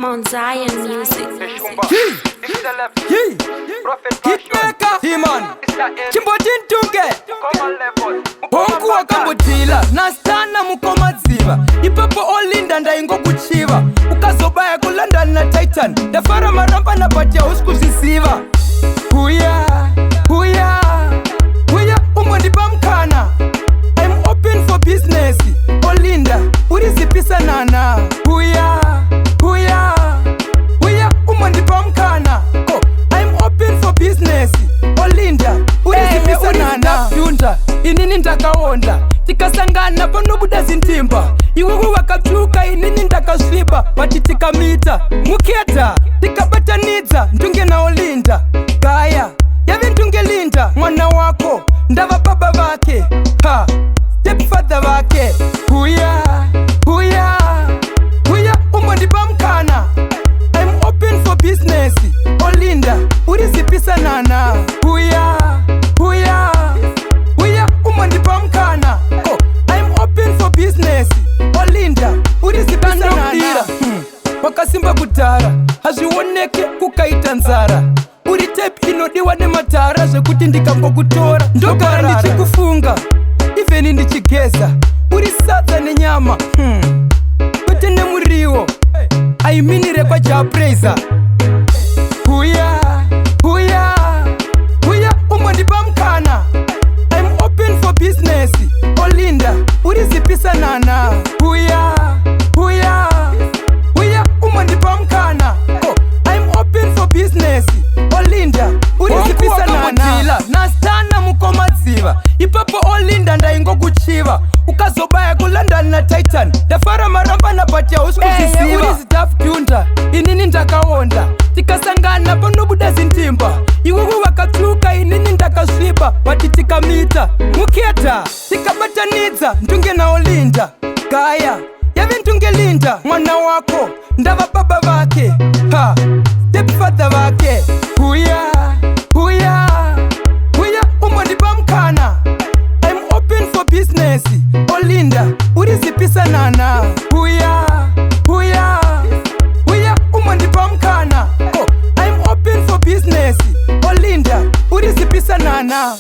Mount Zion Music. Hitmaker, He-Man, Chimbotin Tunge, Honku wakambutila, Nastana mukomadziva, Ipapo olinda ndaingo kuchiva, Ukazobaya kulanda na Titan, Dafara maramba na batia uskuzisiva. Huya, huya, huya, umondipa mkana, I'm open for business, Olinda, urizipisa nana. Huya, huya, huya, umondipa mkana, oh, I'm open for business, Olinda, urizipisa nana. Yunda, inini ndakaonda, tikasangana panobuda zintimba, iwewe wakatuka inini ndakasliba, patitika mita, muketa, tikabatanidza, ntunge na Olinda, Gaya, yavi ntunge Linda, mwana wako, ndava baba vake, ha, stepfather vake. Huya, huya, huya, umondipa mkana, I'm open for business, Olinda, urizipisa nana. Huya, huya, huya, umondipa mkana, oh, I'm open for business, Olinda, urizipisa nana. Wakasimba kutara, hazvioneke kukaita nzara, uri tape inodiwa nematara zvekuti ndikambokutora ndogara ndichikufunga, even ndichigeza uri sadza nenyama, kwete nemuriwo aiminire kwajapraiser. Huya, huya, huya, umondipa mkana, I'm open for business, Olinda, urizipisa nana. Huya, huya, huya, umondipa mkana, oh, I'm open for business, Olinda, urizipisa nana. Nastana mukomadziva, Ipapo Olinda ndaingo kuchiva, Ukazobaya kulanda na Titan, Dafara maramba na batia uskuzisiva. Urizitafdunda, inini ndakaonda, tikasangana panobuda zintimba, iwewe wakatuka inini ndakasliba, patitika mita, muketa, tikabatanidza, ntunge na Olinda, Gaya, yavi ntunge Linda, mwana wako, ndava baba vake, ha, stepfather vake. Huya, huya, huya, umondipa mkana, I'm open for business, Olinda, urizipisa nana. Huya, huya, huya, umondipa mkana, oh, I'm open for business, Olinda, urizipisa nana.